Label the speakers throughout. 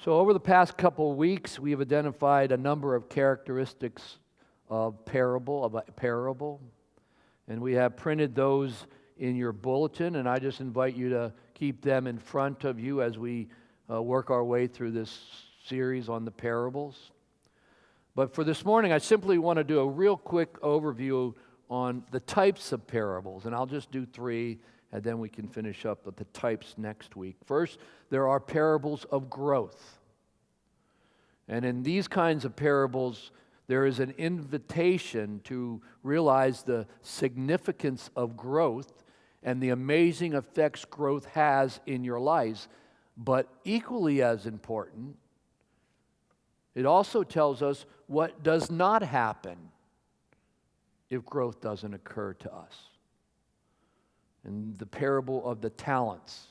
Speaker 1: So over the past couple of weeks, we have identified a number of characteristics of a parable, and we have printed those in your bulletin, and I just invite you to keep them in front of you as we work our way through this series on the parables. But for this morning, I simply want to do a real quick overview on the types of parables, and I'll just do 3, and then we can finish up with the types next week. First, there are parables of growth. And in these kinds of parables, there is an invitation to realize the significance of growth and the amazing effects growth has in your lives. But equally as important, it also tells us what does not happen if growth doesn't occur to us. And the parable of the talents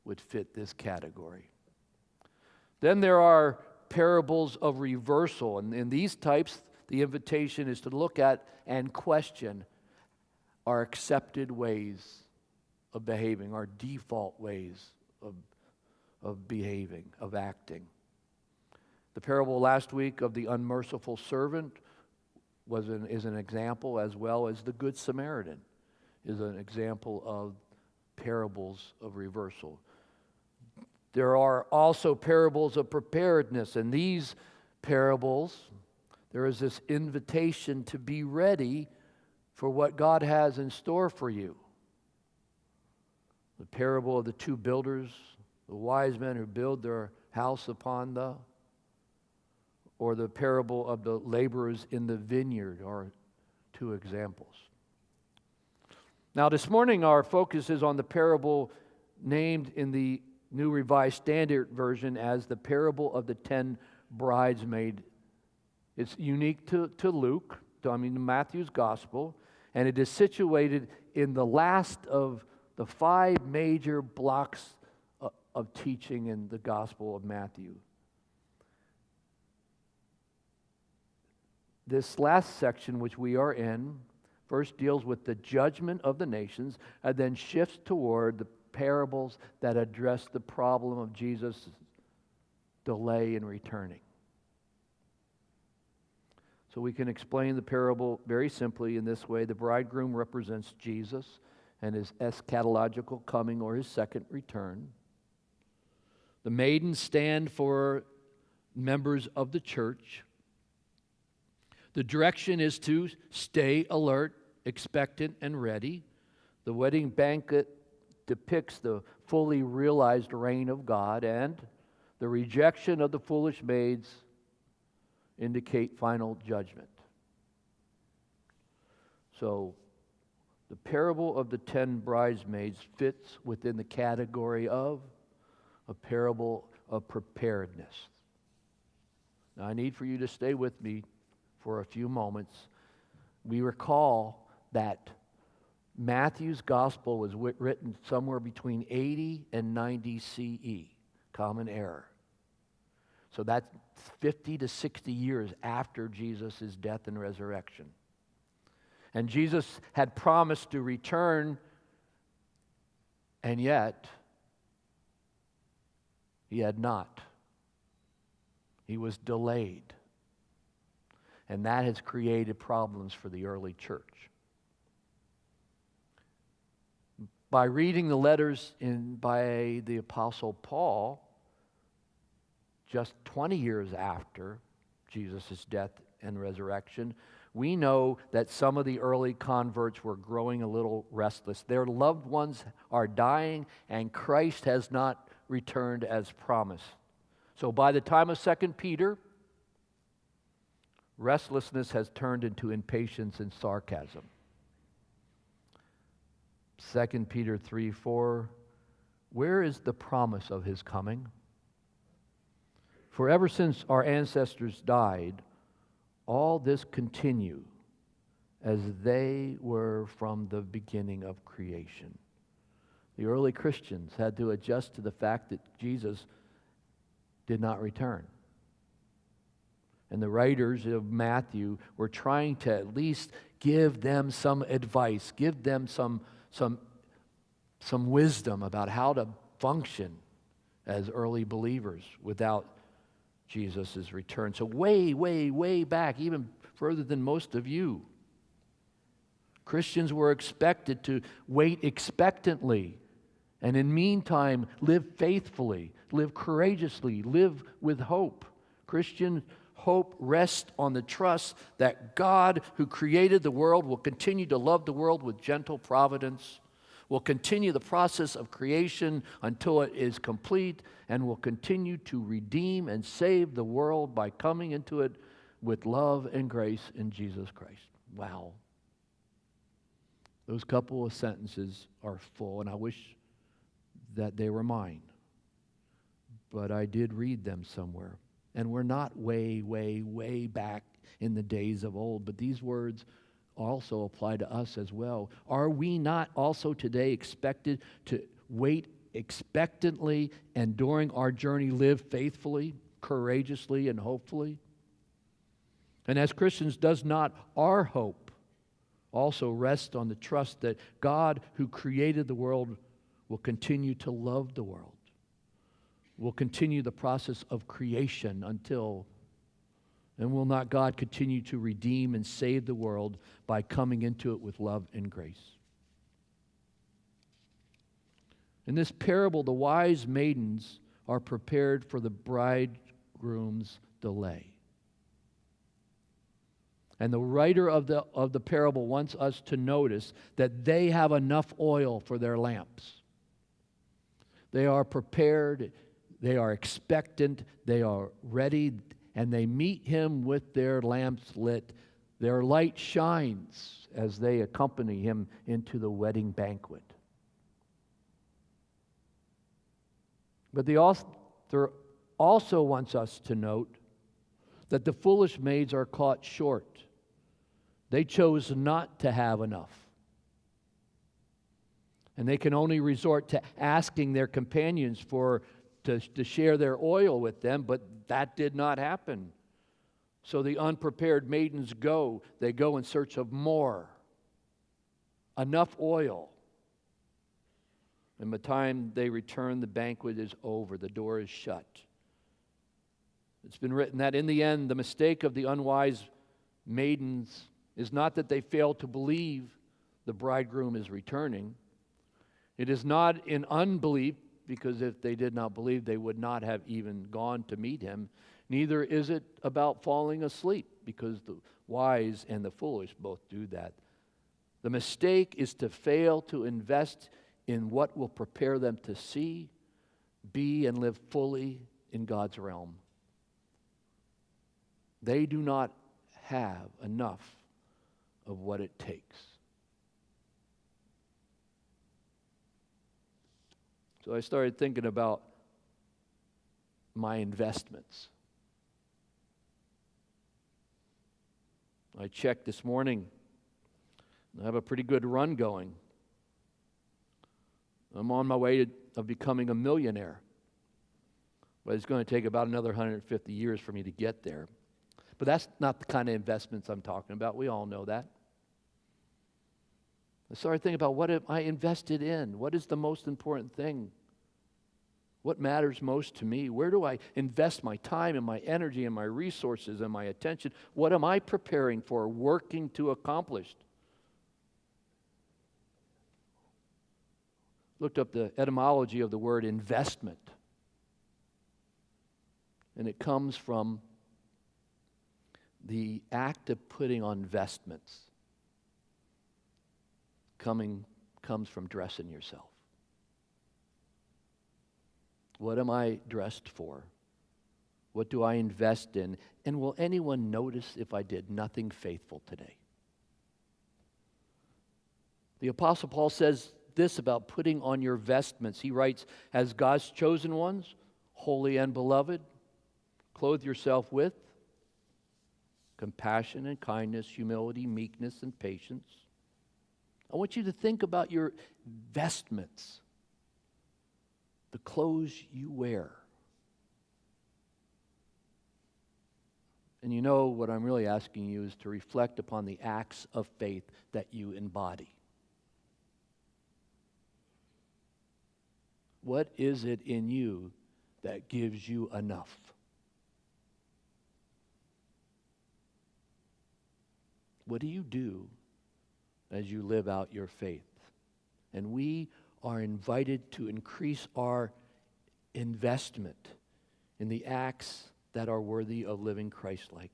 Speaker 1: would fit this category. Then there are parables of reversal. And in these types, the invitation is to look at and question our accepted ways of behaving, our default ways of behaving, of acting. The parable last week of the unmerciful servant is an example, as well as the Good Samaritan is an example of parables of reversal. There are also parables of preparedness. In these parables, there is this invitation to be ready for what God has in store for you. The parable of the 2 builders, the wise men who build their house upon or the parable of the laborers in the vineyard are 2 examples. Now, this morning our focus is on the parable named in the New Revised Standard Version as the parable of the 10 bridesmaids. It's unique to Luke, Matthew's Gospel, and it is situated in the last of the 5 major blocks of teaching in the Gospel of Matthew. This last section, which we are in, first deals with the judgment of the nations and then shifts toward the parables that address the problem of Jesus' delay in returning. So we can explain the parable very simply in this way. The bridegroom represents Jesus and his eschatological coming or his second return. The maidens stand for members of the church. The direction is to stay alert, expectant, and ready. The wedding banquet depicts the fully realized reign of God, and the rejection of the foolish maids indicate final judgment. So, the parable of the 10 bridesmaids fits within the category of a parable of preparedness. Now, I need for you to stay with me for a few moments. We recall that Matthew's Gospel was written somewhere between 80 and 90 CE, common error. So that's 50 to 60 years after Jesus' death and resurrection. And Jesus had promised to return, and yet he had not. He was delayed. And that has created problems for the early church. By reading the letters by the Apostle Paul, just 20 years after Jesus' death and resurrection, we know that some of the early converts were growing a little restless. Their loved ones are dying, and Christ has not returned as promised. So by the time of 2 Peter, restlessness has turned into impatience and sarcasm. 2 Peter 3:4, where is the promise of his coming? For ever since our ancestors died, all this continue as they were from the beginning of creation. The early Christians had to adjust to the fact that Jesus did not return. And the writers of Matthew were trying to at least give them some advice, give them some wisdom about how to function as early believers without Jesus' return. So way, way, way back, even further than most of you, Christians were expected to wait expectantly, and in meantime, live faithfully, live courageously, live with hope. Christian hope rests on the trust that God, who created the world, will continue to love the world with gentle providence, will continue the process of creation until it is complete, and will continue to redeem and save the world by coming into it with love and grace in Jesus Christ. Wow. Those couple of sentences are full, and I wish that they were mine. But I did read them somewhere. And we're not way, way, way back in the days of old, but these words also apply to us as well. Are we not also today expected to wait expectantly and during our journey live faithfully, courageously, and hopefully? And as Christians, does not our hope also rest on the trust that God, who created the world, will continue to love the world, will continue the process of creation until, and will not God continue to redeem and save the world by coming into it with love and grace? In this parable, the wise maidens are prepared for the bridegroom's delay. And the writer of the parable wants us to notice that they have enough oil for their lamps. They are prepared, they are expectant, they are ready, and they meet him with their lamps lit. Their light shines as they accompany him into the wedding banquet. But the author also wants us to note that the foolish maids are caught short. They chose not to have enough. And they can only resort to asking their companions to share their oil with them, but that did not happen. So the unprepared maidens go. They go in search of more. Enough oil. And by the time they return, the banquet is over. The door is shut. It's been written that in the end, the mistake of the unwise maidens is not that they fail to believe the bridegroom is returning. It is not in unbelief, because if they did not believe, they would not have even gone to meet him. Neither is it about falling asleep, because the wise and the foolish both do that. The mistake is to fail to invest in what will prepare them to see, be, and live fully in God's realm. They do not have enough of what it takes. So I started thinking about my investments. I checked this morning. I have a pretty good run going. I'm on my way of becoming a millionaire. But it's going to take about another 150 years for me to get there. But that's not the kind of investments I'm talking about. We all know that. I started thinking about, what am I invested in? What is the most important thing? What matters most to me? Where do I invest my time and my energy and my resources and my attention? What am I preparing for, working to accomplish? Looked up the etymology of the word investment. And it comes from the act of putting on vestments. Comes from dressing yourself. What am I dressed for? What do I invest in? And will anyone notice if I did nothing faithful today? The Apostle Paul says this about putting on your vestments. He writes, as God's chosen ones, holy and beloved, clothe yourself with compassion and kindness, humility, meekness, and patience. I want you to think about your vestments, the clothes you wear. And you know what I'm really asking you is to reflect upon the acts of faith that you embody. What is it in you that gives you enough? What do you do as you live out your faith? And we are invited to increase our investment in the acts that are worthy of living Christ-like.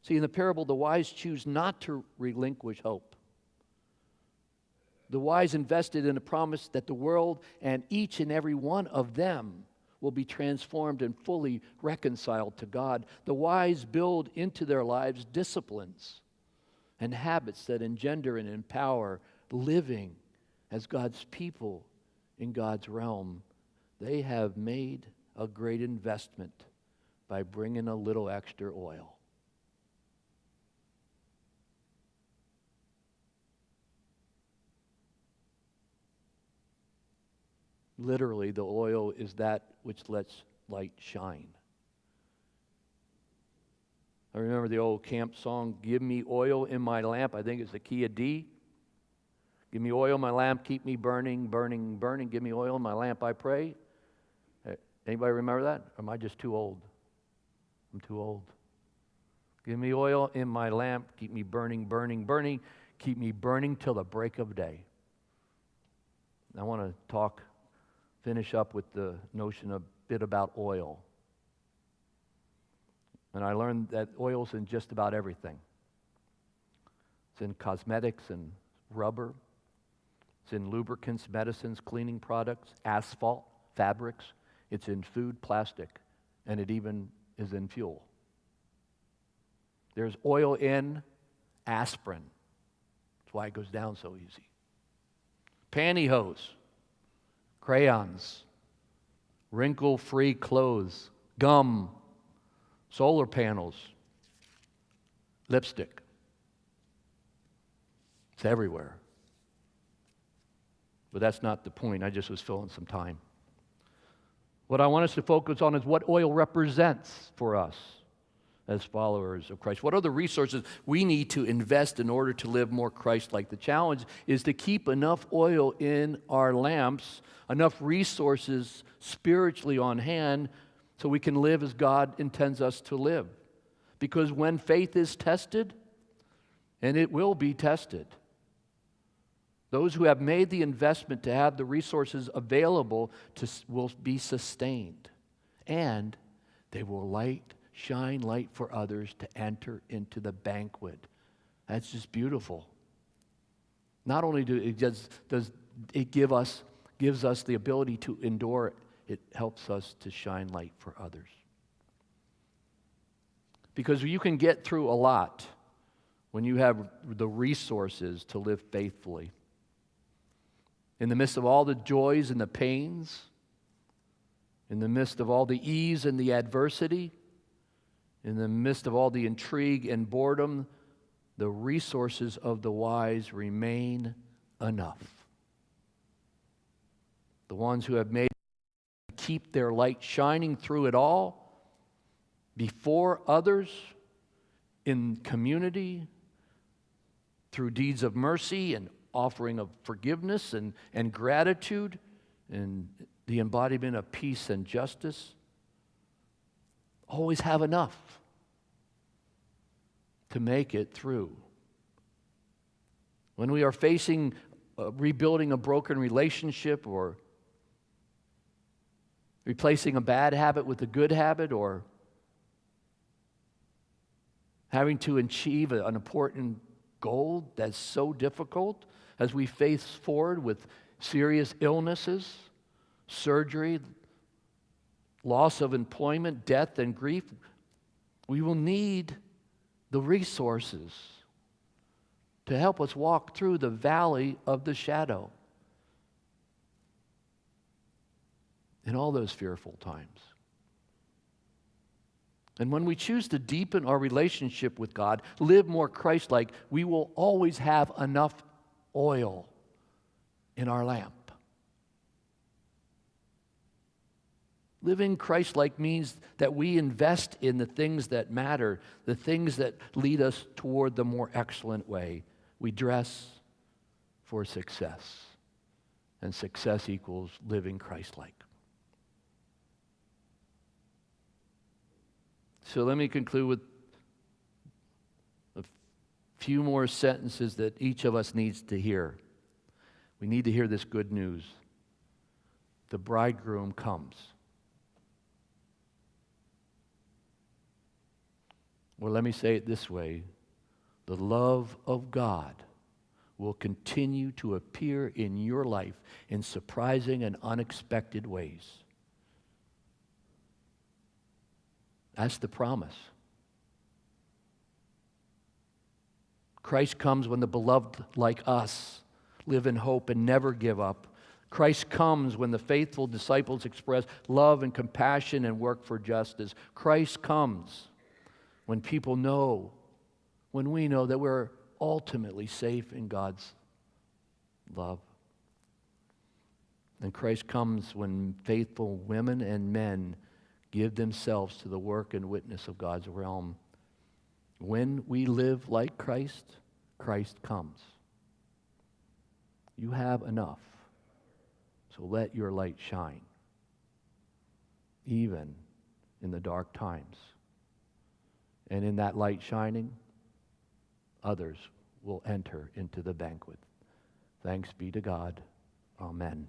Speaker 1: See, in the parable, the wise choose not to relinquish hope. The wise invested in a promise that the world and each and every one of them will be transformed and fully reconciled to God. The wise build into their lives disciplines and habits that engender and empower living as God's people in God's realm. They have made a great investment by bringing a little extra oil. Literally, the oil is that which lets light shine. I remember the old camp song, "Give me oil in my lamp." I think it's the key of D. Give me oil in my lamp, keep me burning, burning, burning. Give me oil in my lamp, I pray. Anybody remember that? Or am I just too old? I'm too old. Give me oil in my lamp, keep me burning, burning, burning. Keep me burning till the break of day. I want to finish up with the notion a bit about oil. And I learned that oil's in just about everything. It's in cosmetics and rubber. It's in lubricants, medicines, cleaning products, asphalt, fabrics. It's in food, plastic, and it even is in fuel. There's oil in aspirin. That's why it goes down so easy. Pantyhose, crayons, wrinkle-free clothes, gum, solar panels, lipstick. It's everywhere. But that's not the point. I just was filling some time. What I want us to focus on is what oil represents for us as followers of Christ. What are the resources we need to invest in order to live more Christ-like? The challenge is to keep enough oil in our lamps, enough resources spiritually on hand, so we can live as God intends us to live. Because when faith is tested, and it will be tested, those who have made the investment to have the resources available will be sustained. And they will shine light for others to enter into the banquet. That's just beautiful. Not only does it gives us the ability to endure, it helps us to shine light for others. Because you can get through a lot when you have the resources to live faithfully. In the midst of all the joys and the pains, in the midst of all the ease and the adversity, in the midst of all the intrigue and boredom, the resources of the wise remain enough. The ones who have made keep their light shining through it all, before others, in community, through deeds of mercy and offering of forgiveness and gratitude and the embodiment of peace and justice, always have enough to make it through. When we are facing rebuilding a broken relationship, or replacing a bad habit with a good habit, or having to achieve an important goal that's so difficult, as we face forward with serious illnesses, surgery, loss of employment, death, and grief, we will need the resources to help us walk through the valley of the shadow in all those fearful times. And when we choose to deepen our relationship with God, live more Christ-like, we will always have enough oil in our lamp. Living Christ-like means that we invest in the things that matter, the things that lead us toward the more excellent way. We dress for success, and success equals living Christ-like. So let me conclude with a few more sentences that each of us needs to hear. We need to hear this good news. The bridegroom comes. Well, let me say it this way. The love of God will continue to appear in your life in surprising and unexpected ways. That's the promise. Christ comes when the beloved like us live in hope and never give up. Christ comes when the faithful disciples express love and compassion and work for justice. Christ comes when people know, when we know that we're ultimately safe in God's love. And Christ comes when faithful women and men give themselves to the work and witness of God's realm. When we live like Christ, Christ comes. You have enough, so let your light shine, even in the dark times. And in that light shining, others will enter into the banquet. Thanks be to God. Amen.